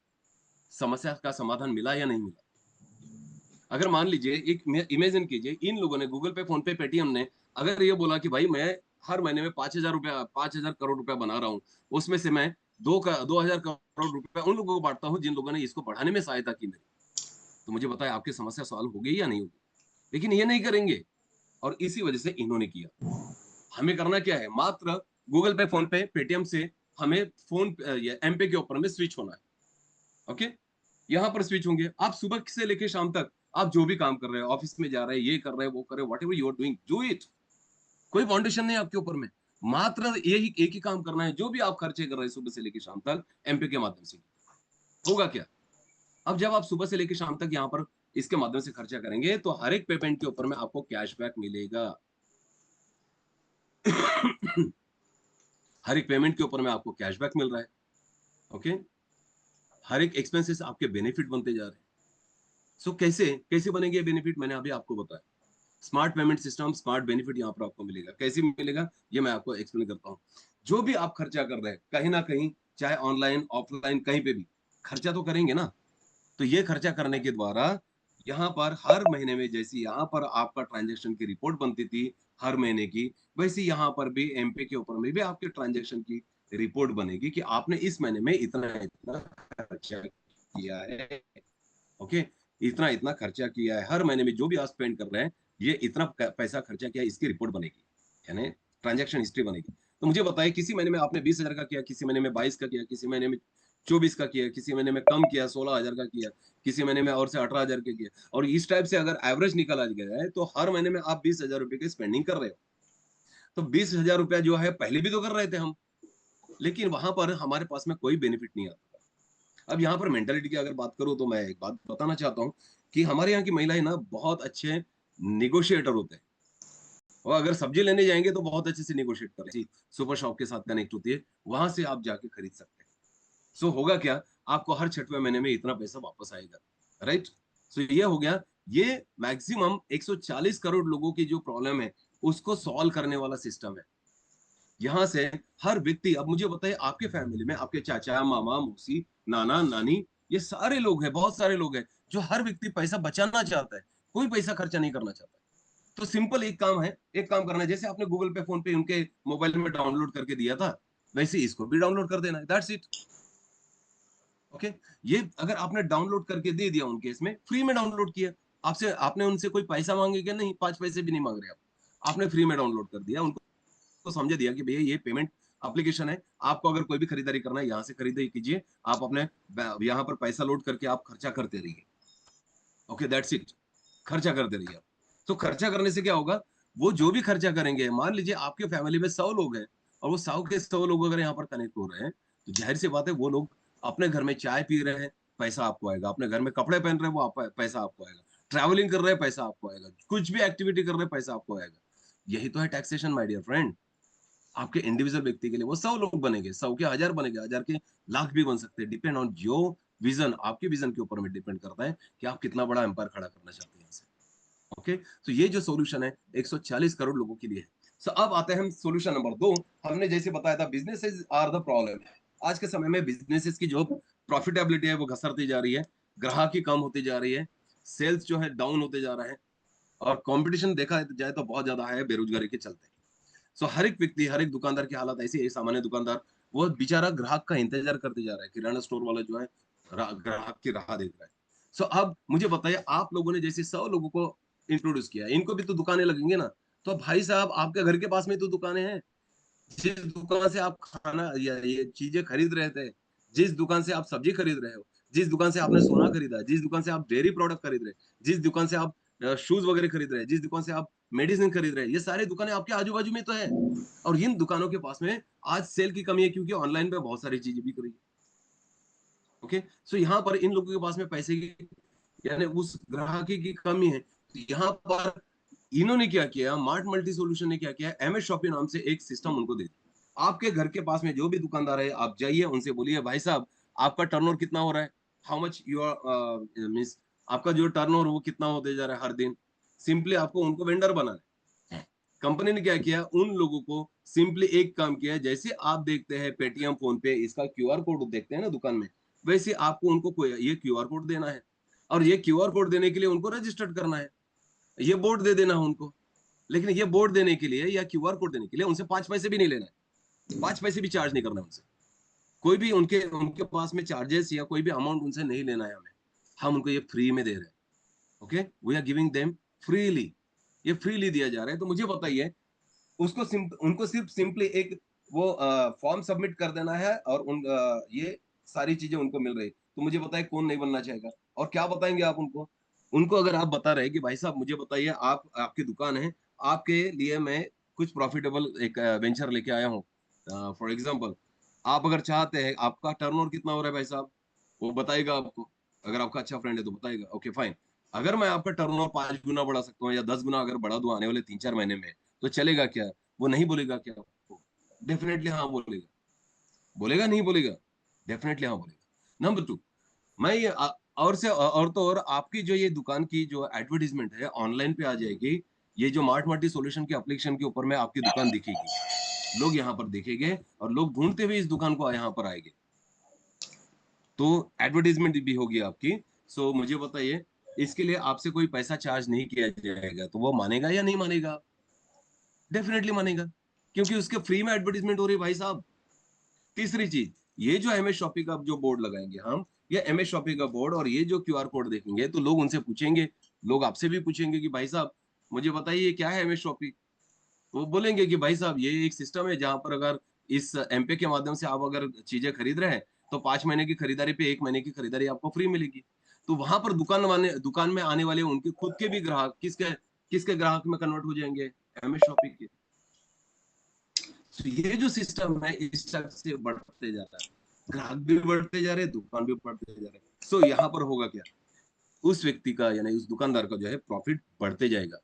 समस्या का समाधान मिला या नहीं मिला। अगर मान लीजिए, एक इमेजिन कीजिए, इन लोगों ने गूगल पे, फोन पे, पेटीएम ने अगर ये बोला कि भाई मैं हर महीने में 5,000 रुपया, 5,000 करोड़ रुपया बना रहा हूँ, उसमें से मैं 2,000 करोड़ रुपया उन लोगों को बांटता हूँ जिन लोगों ने इसको बढ़ाने में सहायता की मेरी, तो मुझे बताया आपकी समस्या सॉल्व हो गई या नहीं होगी। लेकिन ये नहीं करेंगे, और इसी वजह से इन्होंने किया। हमें करना क्या है, मात्र गूगल पे, फोन पे, पेटीएम से हमें फोन या एमपे के ऊपर में स्विच होना है। ओके, यहाँ पर स्विच होंगे। आप सुबह से लेकर शाम तक आप जो भी काम कर रहे हो, ऑफिस में जा रहे हैं, ये कर रहे हैं, वो कर रहे हैं, whatever you are doing, do it. कोई फाउंडेशन नहीं है आपके ऊपर में, मात्र यही एक ही काम करना है, जो भी आप खर्चे कर रहे हैं सुबह से लेकर शाम तक एमपे के माध्यम से। होगा क्या, अब जब आप सुबह से लेकर शाम तक यहाँ पर इसके माध्यम से खर्चा करेंगे, तो हर एक पेमेंट के ऊपर में आपको कैशबैक मिलेगा। हर एक पेमेंट के ऊपर में आपको कैशबैक मिल रहा है। ओके, हर एक एक्सपेंसेस आपके बेनिफिट बनते जा रहे हैं। सो कैसे कैसे बनेंगे बेनिफिट, मैंने अभी आपको बताया। Smart payment system, smart benefit यहाँ पर आपको मिलेगा। कैसे मिलेगा ये मैं आपको एक्सप्लेन करता हूँ। जो भी आप खर्चा कर रहे हैं कहीं ना कहीं, चाहे ऑनलाइन ऑफलाइन कहीं पे भी खर्चा तो करेंगे ना, तो ये खर्चा करने के द्वारा यहाँ पर हर महीने में, जैसे यहाँ पर आपका ट्रांजेक्शन की रिपोर्ट बनती थी हर महीने की, वैसे यहाँ पर भी एमपे के ऊपर में भी आपके ट्रांजेक्शन की रिपोर्ट बनेगी कि आपने इस महीने में इतना इतना खर्चा किया है। ओके, इतना इतना खर्चा किया है, हर महीने में जो भी आप स्पेंड कर रहे हैं, ये इतना पैसा खर्चा किया है, इसकी रिपोर्ट बनेगी, यानी ट्रांजैक्शन हिस्ट्री बनेगी। तो मुझे बताइए, किसी महीने में आपने 20,000 का किया, किसी महीने में 22 का किया, किसी महीने में 24 का किया, किसी महीने में कम किया 16,000 का किया, किसी महीने में और से 18,000 का किया, और इस टाइप से अगर एवरेज निकाला गया है, तो हर महीने में आप 20,000 रुपए की स्पेंडिंग कर रहे हो। तो 20,000 रुपया जो है पहले भी तो कर रहे थे हम, लेकिन वहां पर हमारे पास में कोई बेनिफिट नहीं आता। अब यहाँ पर मेंटालिटी की अगर बात करूँ, तो मैं एक बात बताना चाहता हूँ कि हमारे यहाँ की महिलाएं ना बहुत अच्छे निगोशिएटर होते हैं, और अगर सब्जी लेने जाएंगे तो बहुत अच्छे से निगोशिएट करें जी, सुपर शॉप के साथ कनेक्ट होती है, वहां से आप जाके खरीद सकते हैं। सो होगा क्या, आपको हर छठवें महीने में इतना पैसा वापस आएगा, राइट। सो ये हो गया, ये मैक्सिमम 140 करोड़ लोगों की जो प्रॉब्लम है उसको सॉल्व करने वाला सिस्टम है। यहाँ से हर व्यक्ति, अब मुझे बताइए आपके फैमिली में आपके चाचा, मामा, मौसी, नाना, नानी, ये सारे लोग हैं, बहुत सारे लोग हैं जो हर व्यक्ति पैसा बचाना चाहता है, कोई पैसा खर्चा नहीं करना चाहता। तो सिंपल एक काम है, एक काम करना है, जैसे आपने गूगल पे, फोन पे उनके मोबाइल में डाउनलोड करके दिया था, वैसे इसको भी डाउनलोड कर देना है, दैट्स इट। ओके, ये अगर आपने डाउनलोड करके दे दिया, उनके इसमें फ्री में डाउनलोड किया, आपसे आपने उनसे कोई पैसा मांगे क्या, नहीं, 5 पैसे भी नहीं मांग रहे आप, आपने फ्री में डाउनलोड कर दिया, उनको को समझा दिया कि भैया ये पेमेंट एप्लीकेशन है, आपको अगर कोई भी खरीदारी करना है यहाँ से खरीदारी कीजिए, आप अपने यहाँ पर पैसा लोड करके आप खर्चा करते रहिए। ओके, दैट्स इट, खर्चा करते रहिए आप। तो खर्चा करने से क्या होगा, वो जो भी खर्चा करेंगे, मान लीजिए आपके फैमिली में 100 लोग हैं, और वो 100 के 100 लोग अगर यहाँ पर कनेक्ट हो रहे हैं, तो जाहिर सी बात है वो लोग अपने घर में चाय पी रहे हैं, पैसा आपको आएगा, अपने घर में कपड़े पहन रहे हैं, वो पैसा आपको आएगा, ट्रैवलिंग कर रहे हैं, पैसा आपको आएगा, कुछ भी एक्टिविटी कर रहे हैं, पैसा आपको आएगा। यही तो है टैक्सेशन माय डियर फ्रेंड। आपके इंडिविजुअल व्यक्ति के लिए वो 100 लोग बनेंगे, 100 के 1000 बनेंगे, 1000 के लाख भी बन सकते हैं, डिपेंड ऑन योर विजन, आपके विजन के ऊपर में डिपेंड करता है कि आप कितना बड़ा एम्पायर खड़ा करना चाहते हैं यहाँ से। ओके, तो ये जो सॉल्यूशन है 140 करोड़ लोगों के लिए है। सो अब आते हैं हम सॉल्यूशन नंबर 2। हमने जैसे बताया था बिजनेसेस आर द प्रॉब्लम। आज के समय में बिजनेसेस की जो प्रॉफिटेबिलिटी है वो घसरती जा रही है, ग्राहकी कम होती जा रही है, सेल्स जो है डाउन होते जा रहा है, और कंपटीशन देखा जाए तो बहुत ज्यादा है बेरोजगारी के चलते। सो हर एक व्यक्ति, हर एक दुकानदार की हालत ऐसी है, सामान्य दुकानदार वो बेचारा ग्राहक का इंतजार करते जा रहा है, किराना स्टोर वाला जो है ग्राहक की राह देख रहा है। सो अब मुझे बताइए, आप लोगों ने जैसे 100 लोगों को इंट्रोड्यूस किया, इनको भी तो दुकानें लगेंगे ना। तो भाई साहब आपके घर के पास में तो दुकानें हैं, जिस दुकान से आप खाना या ये चीजें खरीद रहे थे, जिस दुकान से आप सब्जी खरीद रहे हो, जिस दुकान से आपने सोना खरीदा, जिस दुकान से आप डेयरी प्रोडक्ट खरीद रहे, जिस दुकान से आप शूज वगैरह खरीद रहे हैं, जिस दुकान से आप मेडिसिन खरीद रहे हैं, ये सारी दुकानें आपके आजू बाजू में तो है। और इन दुकानों के पास में आज सेल की कमी है, क्योंकि ऑनलाइन पे बहुत सारी चीजें बिक रही है। ओके, सो यहाँ पर इन लोगों के पास में पैसे की, यानी उस ग्राहकी की कमी है। तो यहाँ पर इन्होंने क्या किया, मार्ट मल्टी सॉल्यूशन ने क्या किया, एमएस शॉपी नाम से एक सिस्टम उनको दे दिया। आपके घर के पास में जो भी दुकानदार है, आप जाइए उनसे बोलिए, भाई साहब आपका टर्नओवर कितना हो रहा है, हाउ मच योर मीन्स आपका जो टर्नओवर वो कितना होते जा रहा है हर दिन। सिंपली आपको उनको वेंडर बनाना है। कंपनी ने क्या किया, उन लोगों को सिंपली एक काम किया, जैसे आप देखते हैं पेटीएम फोन पे इसका क्यूआर कोड देखते हैं ना दुकान में, वैसे आपको उनको ये क्यूआर कोड देना है। और ये क्यूआर कोड देने के लिए उनको रजिस्टर्ड करना है, ये बोर्ड दे देना है उनको। लेकिन ये बोर्ड देने के लिए या क्यूआर कोड देने के लिए उनसे 5 पैसे भी नहीं लेना है, 5 पैसे भी चार्ज नहीं करना है उनसे। कोई भी उनके उनके पास में चार्जेस या कोई भी अमाउंट उनसे नहीं लेना है हमें। हम उनको ये फ्री में दे रहे हैं। Okay, we are giving them freely, ये फ्रीली दिया जा रहा है। तो मुझे बताइए, उनको सिर्फ सिंपली एक वो फॉर्म सबमिट कर देना है, और ये सारी चीजें उनको मिल रही। तो मुझे बताइए कौन नहीं बनना चाहेगा। और क्या बताएंगे आप उनको, उनको अगर आप बता रहे कि भाई साहब मुझे बताइए, आप आपकी दुकान है, आपके लिए मैं कुछ प्रॉफिटेबल एक वेंचर लेके आया हूँ। फॉर एग्जाम्पल, आप अगर चाहते हैं, आपका टर्नओवर कितना हो रहा है भाई साहब, वो बताएगा आपको। अगर आपका अच्छा फ्रेंड है तो बताएगा, ओके फाइन। अगर मैं आपका टर्नओवर 5 गुना बढ़ा सकता हूँ या 10 गुना अगर बढ़ा दूं आने वाले 3-4 महीने में, तो चलेगा क्या? वो नहीं बोलेगा क्या आपको? डेफिनेटली हाँ बोलेगा। बोलेगा नहीं बोलेगा? डेफिनेटली हाँ बोलेगा। नंबर टू, मैं ये और से और तो और आपकी जो ये दुकान की जो एडवर्टीजमेंट है ऑनलाइन पे आ जाएगी। ये जो मार्ट मार्टी सॉल्यूशन के एप्लीकेशन के ऊपर में आपकी दुकान दिखेगी, लोग यहाँ पर देखेंगे और लोग ढूंढते हुए इस दुकान को यहाँ पर आएंगे। तो एडवर्टीजमेंट भी होगी आपकी। सो मुझे बताइए, इसके लिए आपसे कोई पैसा चार्ज नहीं किया जाएगा, तो वो मानेगा या नहीं मानेगा? डेफिनेटली मानेगा, क्योंकि उसके फ्री में एडवर्टीजमेंट हो रही है भाई साहब। तीसरी चीज, ये जो एमएस शॉपी का जो बोर्ड लगाएंगे हम, ये एमएस शॉपी का बोर्ड और ये जो क्यूआर कोड देखेंगे, तो लोग उनसे पूछेंगे, लोग आपसे भी पूछेंगे कि भाई साहब मुझे बताइए ये क्या है एमएस शॉपी। वो बोलेंगे कि भाई साहब ये एक सिस्टम है जहां पर अगर इस एमपे के माध्यम से आप अगर चीजें खरीद रहे हैं, तो 5 महीने की खरीदारी पे 1 महीने की खरीदारी आपको फ्री मिलेगी। तो वहां पर दुकान में आने वाले उनके खुद के भी ग्राहक किसके किसके ग्राहक में कन्वर्ट हो जाएंगे? एमएस शॉपी के। तो ये जो सिस्टम है इस तरह से बढ़ते जा रहा है, ग्राहक भी बढ़ते जा रहे हैं, दुकान भी बढ़ते जा रहे हैं। सो यहाँ पर होगा क्या, उस व्यक्ति का यानी उस दुकानदार का जो है प्रॉफिट बढ़ते जाएगा।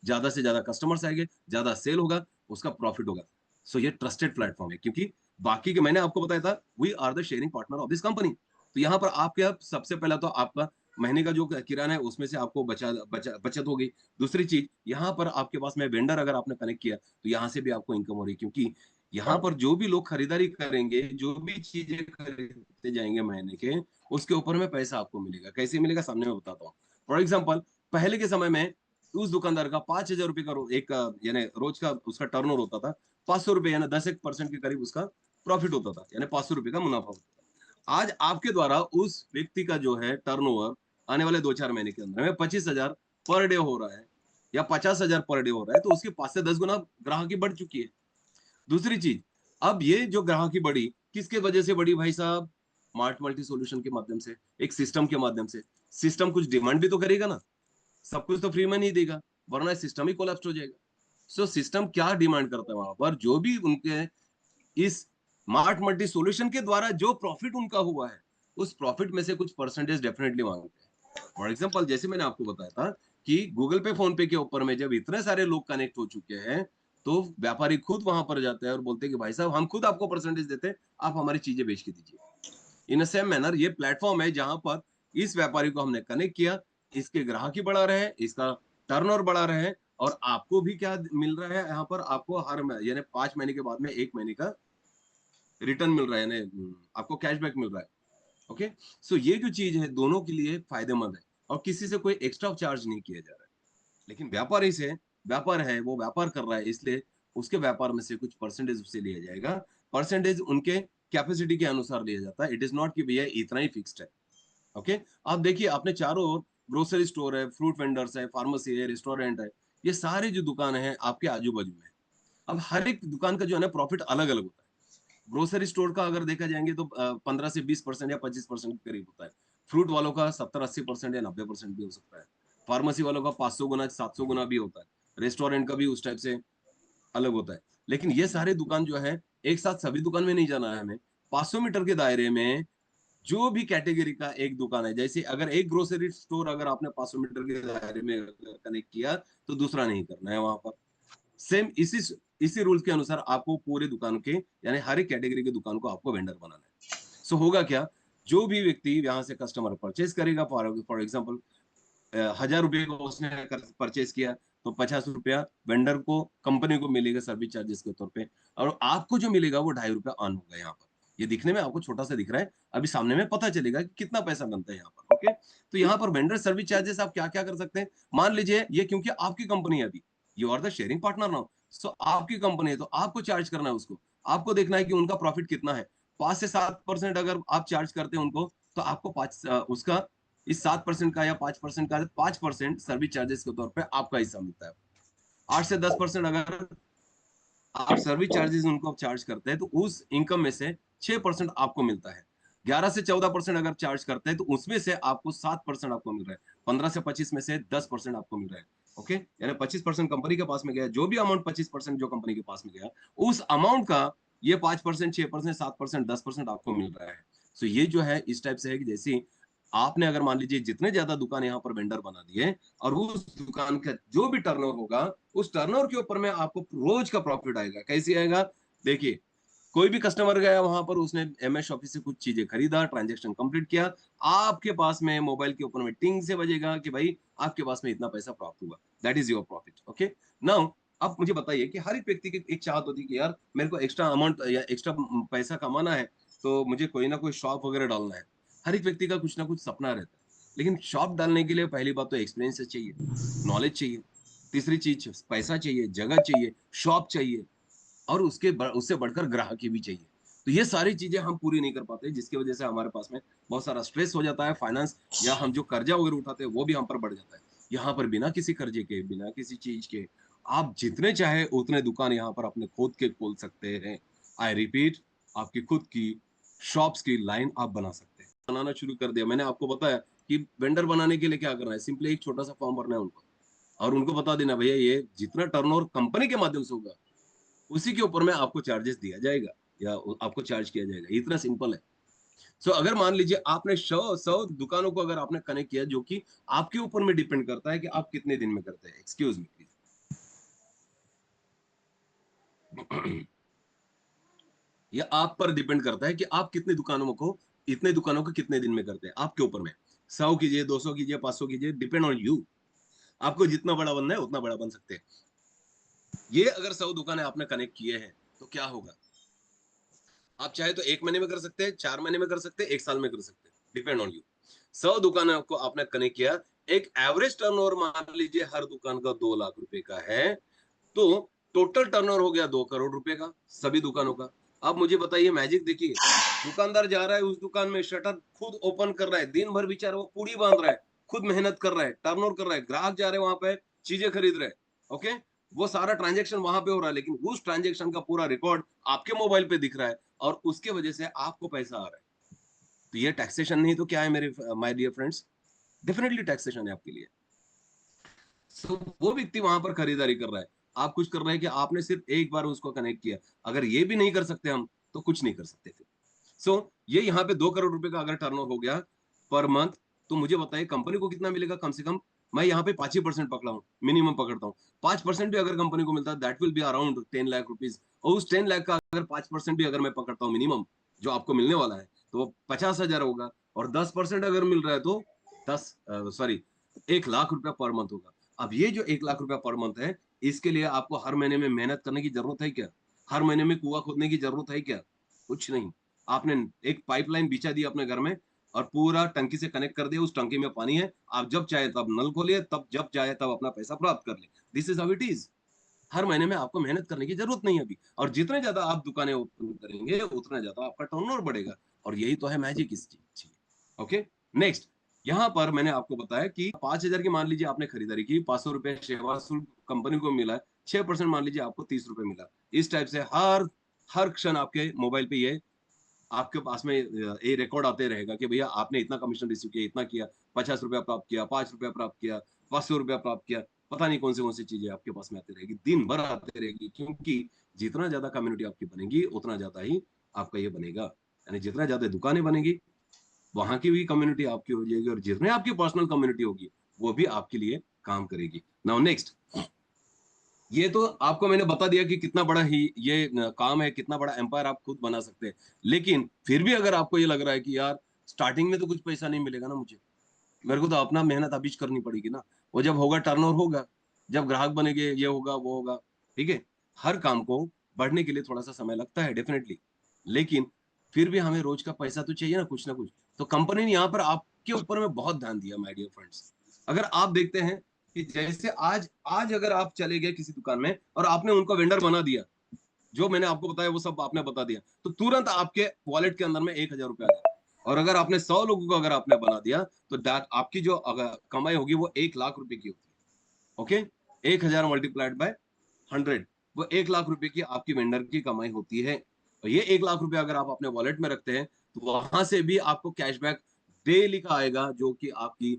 ज्यादा से ज्यादा कस्टमर्स आएंगे, ज्यादा सेल होगा, उसका प्रॉफिट होगा। सो ये ट्रस्टेड प्लेटफॉर्म है, क्योंकि बाकी के मैंने आपको बताया था, we are the sharing partner of this company. तो यहाँ पर आपके सबसे पहला तो आपका महीने का जो किराना है उसमें से आपको बचत हो गई। दूसरी चीज, यहाँ पर आपके पास में वेंडर अगर आपने कनेक्ट किया, तो यहाँ से भी आपको इनकम हो रही है, क्योंकि यहाँ पर जो भी लोग खरीदारी करेंगे, जो भी चीजें खरीदते जाएंगे महीने के, उसके ऊपर में पैसा आपको मिलेगा। कैसे मिलेगा, सामने मैं बताता हूँ। फॉर एग्जाम्पल, पहले के समय में उस दुकानदार का 5,000 रुपए का एक यानी रोज का उसका टर्नओवर होता था। 500 रुपए यानी 10% के करीब उसका प्रॉफिट होता था, यानी 500 रुपए का मुनाफा होता था। आज आपके द्वारा उस व्यक्ति का जो है टर्नओवर आने वाले 2-4 महीने के अंदर में 25,000 पर डे हो रहा है, या 50,000 पर डे हो रहा है, तो उसकी 5 से 10 गुना ग्राहकी बढ़ चुकी है। दूसरी चीज, अब ये जो ग्राहकी बढ़ी, किसके वजह से बढ़ी भाई साहब? मार्ट मल्टी सॉल्यूशन के माध्यम से, एक सिस्टम के माध्यम से। सिस्टम कुछ डिमांड भी तो करेगा ना, सब कुछ तो फ्री में नहीं देगा, वरना सिस्टम ही कोलैप्स हो जाएगा। सो सिस्टम क्या डिमांड करता है वहां पर, जो भी उनके इस स्मार्ट मल्टी सॉल्यूशन के द्वारा जो प्रॉफिट उनका हुआ है, उस प्रॉफिट में से कुछ परसेंटेज डेफिनेटली मांगते हैं। फॉर एग्जाम्पल, जैसे मैंने आपको बताया था कि गूगल पे फोन पे के ऊपर में जब इतने सारे लोग कनेक्ट हो चुके हैं, तो व्यापारी खुद वहां पर जाते हैं और बोलते हैं कि भाई साहब हम खुद आपको परसेंटेज देते हैं, आप हमारी चीजें बेच के दीजिए। इन सेम मैनर ये प्लेटफॉर्म है जहां पर इस व्यापारी को हमने कनेक्ट किया, इसके ग्राहक ही बढ़ा रहे हैं, इसका टर्नओवर बढ़ा रहे हैं, और आपको भी क्या मिल रहा है यहाँ पर, आपको हर यानी 5 महीने के बाद में 1 महीने का रिटर्न मिल रहा है, यानी आपको कैशबैक मिल रहा है। ओके, सो ये जो चीज है दोनों के लिए फायदेमंद है, और किसी से कोई एक्स्ट्रा चार्ज नहीं किया जा रहा है। लेकिन व्यापारी से, व्यापार है वो व्यापार कर रहा है, इसलिए उसके व्यापार में से कुछ परसेंटेज उससे लिया जाएगा। परसेंटेज उनके कैपेसिटी के अनुसार लिया जाता है, इट इज नॉट कि भैया इतना ही फिक्स्ड है। ओके, आप देखिए आपने चारों ओर ग्रोसरी स्टोर है, फ्रूट वेंडर्स है, फार्मेसी है, रेस्टोरेंट है, ये सारे जो दुकान है आपके आजू बाजू में। अब हर एक दुकान का जो है ना प्रॉफिट अलग अलग होता है। ग्रोसरी स्टोर का अगर देखा जाएंगे तो 15 से 20% या 25% के करीब होता है। फ्रूट वालों का 70-80% या 90% भी हो सकता है। फार्मेसी वालों का 500 गुना 700 गुना भी होता है, रेस्टोरेंट का भी उस टाइप से अलग होता है। लेकिन ये सारे दुकान जो है एक साथ सभी दुकान में नहीं जाना है हमें। 500 मीटर के दायरे में जो भी कैटेगरी का एक दुकान है, जैसे अगर एक ग्रोसरी स्टोर अगर आपने 500 मीटर के दायरे में कनेक्ट किया तो दूसरा नहीं करना है वहां पर। सेम इसी रूल्स के अनुसार आपको पूरे दुकान के यानी हर एक कैटेगरी के दुकान को आपको वेंडर बनाना है। सो होगा क्या, जो भी व्यक्ति यहाँ से कस्टमर परचेज करेगा, फॉर एग्जाम्पल 1000 रुपये का उसने परचेज किया, तो 50 रुपया वेंडर को कंपनी को मिलेगा सर्विस चार्जेस के तौर पे, और आपको जो मिलेगा वो 2.5 रुपया ऑन होगा यहाँ पर। ये दिखने में आपको छोटा सा दिख रहा है, अभी सामने में पता चलेगा कि कितना पैसा बनता है यहाँ पर। ओके, तो यहाँ पर वेंडर सर्विस चार्जेस आप क्या क्या कर सकते हैं। मान लीजिए ये क्योंकि आपकी कंपनी है, अभी you are the sharing partner now, so आपकी कंपनी है तो आपको चार्ज करना है उसको। आपको देखना है कि उनका प्रॉफिट कितना है। 5 से 7% अगर आप चार्ज करते हैं उनको, तो आपको उसका इस 7% का या 5% का 5% सर्विस चार्जेस के तौर पे आपका हिस्सा मिलता है। 8 से 10% अगर आप सर्विस चार्जेस उनको चार्ज करते हैं तो उस इनकम में से 6% आपको मिलता है। 11 से 14% अगर चार्ज करते हैं तो उसमें से आपको 7% आपको मिल रहा है। 15 से 25 में से 10% आपको मिल रहा है। ओके, यानी 25% कंपनी के पास में गया, जो भी अमाउंट 25% जो कंपनी के पास में गया, उस अमाउंट का ये 5%, 6%, 7%, 10% आपको मिल रहा है। सो ये जो है इस टाइप से है कि जैसे आपने अगर मान लीजिए जितने ज्यादा दुकान यहाँ पर वेंडर बना दिए, और उस दुकान का जो भी टर्नओवर होगा, उस टर्नओवर के ऊपर में आपको रोज का प्रॉफिट आएगा। कैसे आएगा, देखिए, कोई भी कस्टमर गया वहां पर, उसने एमएस ऑफिस से कुछ चीजें खरीदा, ट्रांजेक्शन कंप्लीट किया, आपके पास में मोबाइल के ऊपर में टिंग से बजेगा कि भाई आपके पास में इतना पैसा प्राप्त हुआ, that is your profit. Okay, now अब मुझे बताइए कि हर एक व्यक्ति की एक चाहत होती है कि यार मेरे को एक्स्ट्रा अमाउंट या एक्स्ट्रा पैसा कमाना है, तो मुझे कोई ना कोई शॉप वगैरह डालना है। हर एक व्यक्ति का कुछ ना कुछ सपना रहता है। लेकिन शॉप डालने के लिए पहली बात तो एक्सपीरियंस चाहिए, नॉलेज चाहिए, तीसरी चीज पैसा चाहिए, जगह चाहिए, शॉप चाहिए, और उससे बढ़कर ग्राहकी भी चाहिए। तो ये सारी चीजें हम पूरी नहीं कर पाते, जिसकी वजह से हमारे पास में बहुत सारा स्ट्रेस हो जाता है, फाइनेंस या हम जो कर्जा वगैरह उठाते हैं वो भी हम पर बढ़ जाता है। यहाँ पर बिना किसी कर्जे के, बिना किसी चीज के, आप जितने चाहे उतने दुकान यहाँ पर अपने खुद के खोल सकते हैं। आई रिपीट, आपकी खुद की शॉप्स की लाइन आप बना सकते हैं। बनाना शुरू कर दिया, मैंने आपको बताया कि वेंडर बनाने के लिए क्या करना है, सिंपली एक छोटा सा फॉर्म भरना है उनको, और उनको बता देना भैया ये जितना टर्नओवर कंपनी के माध्यम से होगा उसी के ऊपर में आपको चार्जेस दिया जाएगा, या आपको चार्ज किया जाएगा। इतना सिंपल है। सो अगर मान लीजिए आपने 100 दुकानों को अगर आपने कनेक्ट किया, जो कि आपके ऊपर में डिपेंड करता है कि आप कितने दिन में करते हैं। Excuse me please. ये आप पर डिपेंड करता है कि आप कितने दुकानों को, इतने दुकानों को कितने दिन में करते हैं, आपके ऊपर में। 100 कीजिए, 200 कीजिए, 500 कीजिए, डिपेंड ऑन यू। आपको जितना बड़ा बनना है उतना बड़ा बन सकते हैं। ये अगर 100 दुकानें आपने कनेक्ट किए हैं तो क्या होगा, आप चाहे तो 1 महीने में कर सकते हैं, 4 महीने में कर सकते हैं, 1 साल में कर सकते हैं, डिपेंड ऑन यू। 100 दुकान को आपने कनेक्ट किया, एक एवरेज टर्नओवर मान लीजिए हर दुकान का 2 लाख रुपए का है, तो टोटल टर्नओवर हो गया 2 करोड़ रुपए का सभी दुकानों का। अब मुझे बताइए मैजिक देखिए, दुकानदार जा रहा है उस दुकान में, शटर खुद ओपन कर रहा है, दिन भर बेचारा वो पूड़ी बांध रहा है, खुद मेहनत कर रहा है, टर्नओवर कर रहा है, ग्राहक जा रहे हैं वहां पे, चीजें खरीद रहे हैं। ओके, वो सारा ट्रांजेक्शन वहां पे हो रहा है, लेकिन उस ट्रांजेक्शन का पूरा रिकॉर्ड आपके मोबाइल पे दिख रहा है, और उसके वजह से आपको पैसा आ रहा है। तो ये टैक्सेशन नहीं तो क्या है मेरे my dear friends, definitely taxation है आपके लिए। सो वो व्यक्ति वहां पर खरीदारी कर रहा है, आप कुछ कर रहे हैं कि आपने सिर्फ एक बार उसको कनेक्ट किया। अगर ये भी नहीं कर सकते हम, तो कुछ नहीं कर सकते फिर। सो ये यहाँ पे 2 करोड़ रुपए का अगर टर्नओवर हो गया पर मंथ, तो मुझे बताइए कंपनी को कितना मिलेगा कम से कम। मैं यहाँ पे 5% पकड़ा हूँ, मिनिमम पकड़ता हूँ। 5% भी अगर कंपनी को मिलता है, that will be around 10 lakh rupees, और उस 10 लाख का अगर 5% भी अगर मैं पकड़ता हूँ मिनिमम, जो आपको मिलने वाला है, तो वो 50,000 होगा। और 10% अगर मिल रहा है तो 1 लाख रुपया पर मंथ होगा। अब ये जो 1 लाख रुपया पर मंथ है, इसके लिए आपको हर महीने में मेहनत करने की जरूरत है क्या, हर महीने में कुआं खोदने की जरूरत है क्या, कुछ नहीं। आपने एक पाइपलाइन बिछा दी अपने घर में, और पूरा टंकी से कनेक्ट कर दिया, उस टंकी में पानी है, आप जब चाहे तब नल खोलिए, तब जब चाहे तब अपना पैसा प्राप्त कर ले। This is how it is. हर महीने में आपको मेहनत करने की जरूरत नहीं है अभी, और जितने ज्यादा आप दुकानें ओपन करेंगे उतना ज्यादा आपका टर्नओवर बढ़ेगा, और यही तो है मैजिक इस चीज। ओके, नेक्स्ट, यहाँ पर मैंने आपको बताया कि 5,000 की मान लीजिए आपने खरीदारी की, 500 रुपए सेवा शुल्क कंपनी को मिला, 6% मान लीजिए आपको 30 रुपए मिला। इस टाइप से हर हर क्षण आपके मोबाइल पे ये आपके पास में ये रिकॉर्ड आते रहेगा कि भैया आपने इतना कमीशन रिसीव किया, इतना किया, 50 रुपया प्राप्त किया, 5 रुपया प्राप्त किया, 500 रुपया प्राप्त किया, पता नहीं कौन सी चीजें आपके पास में आती रहेगी, दिन भर आती रहेगी, क्योंकि जितना ज्यादा कम्युनिटी आपकी बनेगी उतना ज्यादा ही आपका ये बनेगा। यानी जितना ज्यादा दुकानें बनेगी, वहां की भी कम्युनिटी आपकी हो जाएगी, और जितने आपकी पर्सनल कम्युनिटी होगी वो भी आपके लिए काम करेगी। नाउ नेक्स्ट, ये तो आपको मैंने बता दिया कि कितना बड़ा ही ये काम है, कितना बड़ा एम्पायर आप खुद बना सकते हैं। लेकिन फिर भी अगर आपको ये लग रहा है कि यार स्टार्टिंग में तो कुछ पैसा नहीं मिलेगा ना मुझे, मेरे को तो अपना मेहनत अभी करनी पड़ेगी ना, वो जब होगा टर्नओवर होगा, जब ग्राहक बनेंगे, ये होगा वो होगा, ठीक है। हर काम को बढ़ने के लिए थोड़ा सा समय लगता है डेफिनेटली, लेकिन फिर भी हमें रोज का पैसा तो चाहिए ना, कुछ ना कुछ। तो कंपनी ने यहाँ पर आपके ऊपर में बहुत ध्यान दिया माय डियर फ्रेंड्स। अगर आप देखते हैं कि जैसे आज आज अगर आप चले गए किसी दुकान में और आपने उनको वेंडर बना दिया, जो मैंने आपको बताया वो सब आपने बता दिया, तो तुरंत आपके वॉलेट के अंदर में 1,000 रुपया आ जाए। और अगर आपने 100 लोगों को अगर आपने बना दिया, तो आपकी जो अगर कमाई होगी वो 1 लाख रुपए की होती है। ओके, 1,000 मल्टीप्लाइड बाय 100, वो 1 लाख रुपए की आपकी वेंडर की कमाई होती है। और ये 1 लाख रुपया अगर आप अपने वॉलेट में रखते हैं, तो वहां से भी आपको कैशबैक डेली का आएगा, जो कि आपकी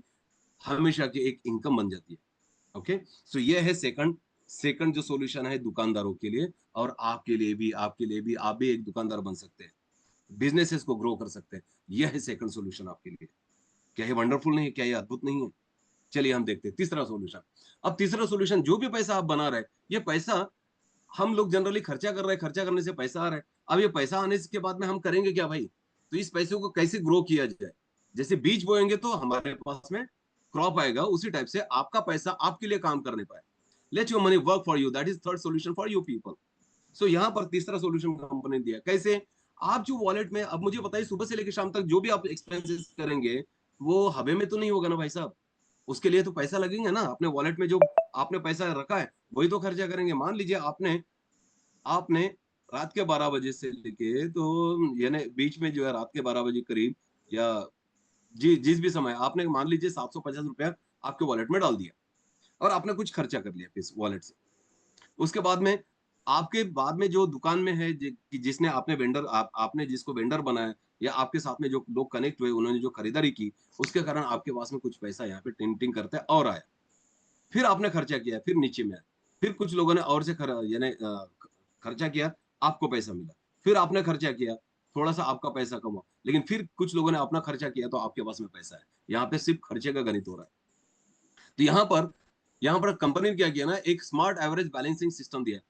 हमेशा की एक इनकम बन जाती है। ओके, सो ये है सेकंड सेकंड जो सॉल्यूशन है दुकानदारों के लिए, और आपके लिए भी आप भी एक दुकानदार बन सकते हैं, बिजनेसेस को ग्रो कर सकते हैं। यह है सेकंड सॉल्यूशन आपके लिए। क्या ये वंडरफुल नहीं है, क्या ये अद्भुत नहीं है? चलिए हम देखते हैं तीसरा सॉल्यूशन। अब तीसरा सॉल्यूशन, जो भी पैसा आप बना रहे हैं, ये पैसा हम लोग जनरली खर्चा कर रहे हैं, खर्चा करने से पैसा आ रहा है। अब ये पैसा आने के बाद में हम करेंगे क्या भाई? तो इस पैसे को कैसे ग्रो किया जाए? जैसे बीज बोएंगे तो हमारे पास में क्रॉप आएगा, उसी टाइप से आपका पैसा आपके लिए काम करने पाए। Let your money work for you, that is third solution for you people. So यहाँ पर तीसरा सॉल्यूशन कंपनी ने दिया। कैसे? आप जो वॉलेट में, अब मुझे बताइए, सुबह से लेकर शाम तक जो भी आप एक्सपेंसेस करेंगे, वो हवे में तो नहीं होगा ना भाई साहब। उसके लिए तो पैसा लगेगा ना, अपने वॉलेट में जो आपने पैसा रखा है वही तो खर्चा करेंगे। मान लीजिए आपने आपने रात के 12 बजे से लेके, तो यानी बीच में जो है रात के 12 बजे करीब, या जी जिस भी समय आपने मान लीजिए 750 रुपया आपके वॉलेट में डाल दिया, और आपने कुछ खर्चा कर लिया इस वॉलेट से। उसके बाद में आपके बाद में जो दुकान में है, कि जिसने आपने वेंडर आपने जिसको वेंडर बनाया, या आपके साथ में जो लोग कनेक्ट हुए, उन्होंने जो खरीदारी की, उसके कारण आपके पास में कुछ पैसा यहाँ पे टिंग टिंग करता है और आया। फिर आपने खर्चा किया, फिर नीचे में आया। फिर कुछ लोगों ने और से यानी खर्चा किया, आपको पैसा मिला। फिर आपने खर्चा किया, थोड़ा सा आपका पैसा कमा, लेकिन फिर कुछ लोगों ने अपना खर्चा किया, तो आपके पास में पैसा है। यहाँ पे सिर्फ खर्चे का गणित हो रहा है। तो यहाँ पर कंपनी ने क्या किया ना, एक स्मार्ट एवरेज बैलेंसिंग सिस्टम दिया।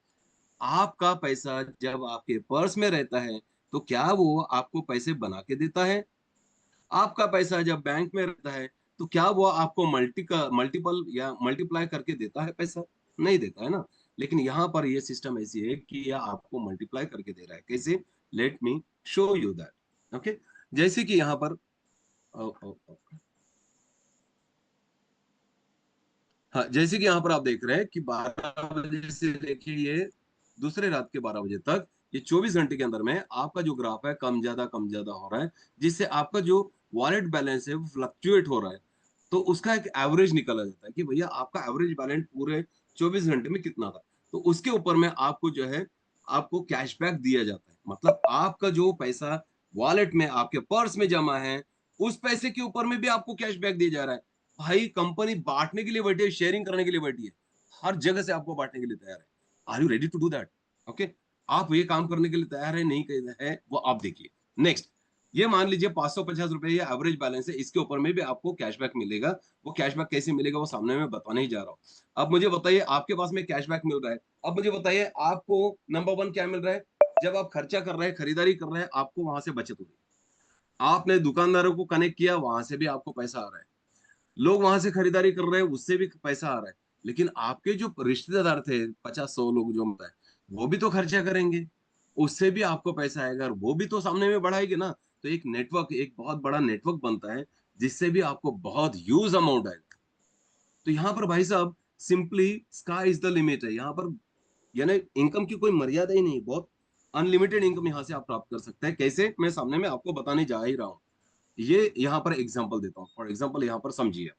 आपका पैसा जब आपके पर्स में रहता है, तो क्या वो आपको पैसे बना के देता है? आपका पैसा जब बैंक में रहता है, तो क्या वो आपको मल्टीपल या मल्टीप्लाई करके देता है पैसा? नहीं देता है ना। लेकिन यहाँ पर ये सिस्टम ऐसी है कि यह आपको मल्टीप्लाई करके दे रहा है। कैसे? Let me show you that. Okay, जैसे कि यहाँ पर ओ, ओ, ओ, हाँ, जैसे कि यहाँ पर आप देख रहे हैं कि 12 बजे से देखिए ये दूसरे रात के 12 बजे तक, ये 24 घंटे के अंदर में आपका जो ग्राफ है कम ज्यादा हो रहा है, जिससे आपका जो वॉलेट बैलेंस है वो फ्लक्चुएट हो रहा है। तो उसका एक एवरेज निकाला जाता है कि भैया आपका एवरेज बैलेंस पूरे 24 घंटे में कितना था। तो उसके ऊपर में आपको जो है, आपको कैशबैक दिया जाता है। मतलब आपका जो पैसा वॉलेट में आपके पर्स में जमा है, उस पैसे के ऊपर में भी आपको कैशबैक दिया जा रहा है। भाई कंपनी बांटने के लिए बैठी है, शेयरिंग करने के लिए बैठी है, हर जगह से आपको बांटने के लिए तैयार है। Are you ready to do that? Okay, आप ये काम करने के लिए तैयार है नहीं है, वो आप देखिए। नेक्स्ट, ये मान लीजिए 550 रुपए ये एवरेज बैलेंस है, इसके ऊपर में भी आपको कैशबैक मिलेगा। वो कैशबैक कैसे मिलेगा वो सामने में बताने ही जा रहा हूँ। अब मुझे बताइए, आपके पास में कैशबैक मिल रहा है। अब मुझे बताइए आपको नंबर वन क्या मिल रहा है? जब आप खर्चा कर रहे हैं, खरीदारी कर रहे हैं, आपको वहां से बचत हो रही है। आपने दुकानदारों को कनेक्ट किया, वहां से भी आपको पैसा आ रहा है। लोग वहां से खरीदारी कर रहे हैं, उससे भी पैसा आ रहा है। लेकिन आपके जो रिश्तेदार थे, 50-100 लोग जो होता है, वो भी तो खर्चा करेंगे, उससे भी आपको पैसा आएगा, और वो भी तो सामने में बढ़ाएंगे ना। तो एक नेटवर्क, एक बहुत बड़ा नेटवर्क बनता है, जिससे भी आपको बहुत ह्यूज अमाउंट आएगा। तो यहाँ पर भाई साहब, simply sky is the limit है यहाँ पर। यानी इनकम की कोई मर्यादा ही नहीं, बहुत अनलिमिटेड इनकम यहाँ से आप प्राप्त कर सकते हैं। कैसे? मैं सामने में आपको बताने जा ही रहा हूँ। ये यहाँ पर एग्जाम्पल देता हूँ, फॉर एग्जाम्पल यहाँ पर समझिए।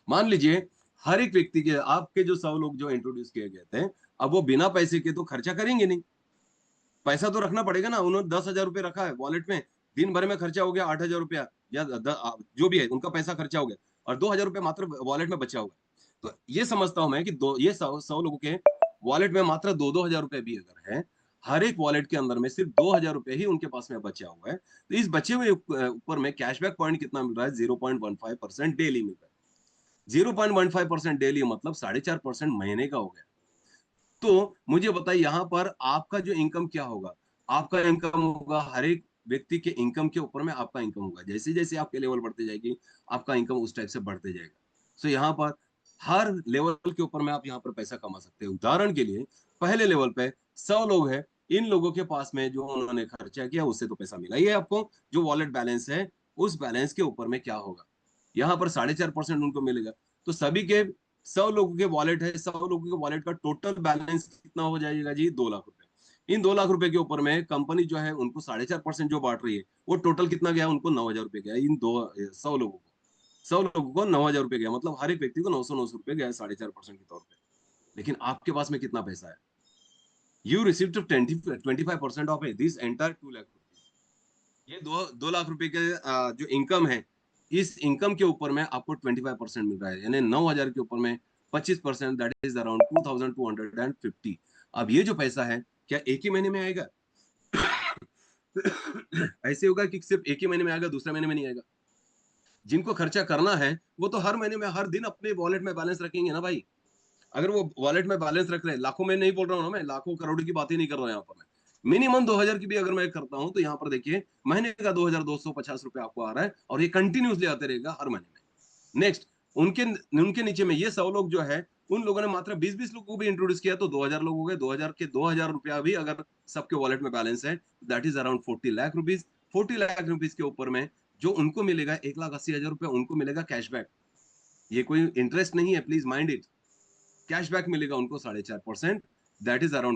मान लीजिए हर एक व्यक्ति के, आपके जो 100 लोग जो इंट्रोड्यूस किए गए थे, अब वो बिना पैसे के तो खर्चा करेंगे नहीं। पैसा तो रखना पड़ेगा ना। उन्होंने 10,000 रुपये रखा है वॉलेट में, दिन भर में खर्चा हो गया 8,000 रुपया, या जो भी है उनका पैसा खर्चा हो गया। और 2000 रुपए मात्र वॉलेट में बचा हुआ है। तो ये समझता हूं मैं कि ये 100 लोगों के वॉलेट में मात्र 2-2 हजार रुपए भी अगर है, हर एक वॉलेट के अंदर में सिर्फ 2000 रुपए ही उनके पास में बचा हुआ है। तो इस बचे हुए ऊपर में कैशबैक पॉइंट कितना मिल रहा है? 0.15% डेली मिल रहा है। 0.15% डेली मतलब 4.5% महीने का हो गया। तो मुझे बताइए यहाँ पर आपका जो इनकम क्या होगा? आपका इनकम होगा हर एक व्यक्ति के इनकम के ऊपर में आपका इनकम होगा। जैसे-जैसे आपके लेवल बढ़ते जाएगी, आपका इनकम उस टाइप से बढ़ते जाएगा। सो यहाँ पर हर लेवल के ऊपर में आप यहाँ पर पैसा कमा सकते हैं। उदाहरण के लिए पहले लेवल पे 100 लोग हैं, इन लोगों के पास में जो उन्होंने खर्चा किया उससे तो पैसा मिला ही है आपको। जो वॉलेट बैलेंस है, उस बैलेंस के ऊपर में क्या होगा? यहाँ पर 4.5% उनको मिलेगा। तो सभी के 100 लोगों के वॉलेट है, 100 लोगों के वॉलेट का टोटल बैलेंस कितना हो जाएगा जी? 2 लाख रुपए। इन 2 लाख रुपए के ऊपर में कंपनी जो है उनको 4.5% जो बांट रही है, वो टोटल कितना गया? उनको 9,000 रुपए गया इन 100 लोगों को। 100 लोगों को 9,000 रुपए गया, मतलब हर एक व्यक्ति को 900 रुपए गया 4.5% के तौर पे। लेकिन आपके पास में कितना पैसा है? You received 25% of this entire 2 lakh rupees. ये 2 लाख रुपए के जो इनकम है, इस इनकम के ऊपर में आपको 25% मिल रहा है, यानी 9,000 के ऊपर में 25%, दैट इज अराउंड 2250। अब ये जो पैसा है, क्या एक ही महीने में आएगा? ऐसे होगा कि सिर्फ एक ही महीने में आएगा, दूसरे महीने में नहीं आएगा। जिनको खर्चा करना है, वो तो हर महीने में हर दिन अपने वॉलेट में बैलेंस रखेंगे ना भाई। अगर वो वॉलेट में बैलेंस रख रहे हैं, लाखों में नहीं बोल रहा हूँ ना मैं, लाखों करोड़ों की बात ही नहीं कर रहा हूँ यहाँ पर मैं। मिनिमम 2000 की भी अगर मैं करता हूँ तो यहाँ पर देखिए महीने का 2250 रुपए आपको आ रहा है और ये कंटिन्यूसली आते रहेगा हर महीने में। नेक्स्ट, उनके उनके नीचे में ये 100 लोग जो है, उन लोगों ने मात्र 20-20 लोगों को भी इंट्रोड्यूस किया तो 2000 लोग हो गए। 2000 के 2000 रुपया भी अगर सबके वॉलेट में बैलेंस है, that is around 40 lakh rupees. 40 lakh rupees के ऊपर में जो उनको मिलेगा 1,80,000 रुपया उनको मिलेगा कैशबैक। ये कोई इंटरेस्ट नहीं है, प्लीज माइंड इट। कैशबैक मिलेगा उनको 4.5%, दैट इज अराउंड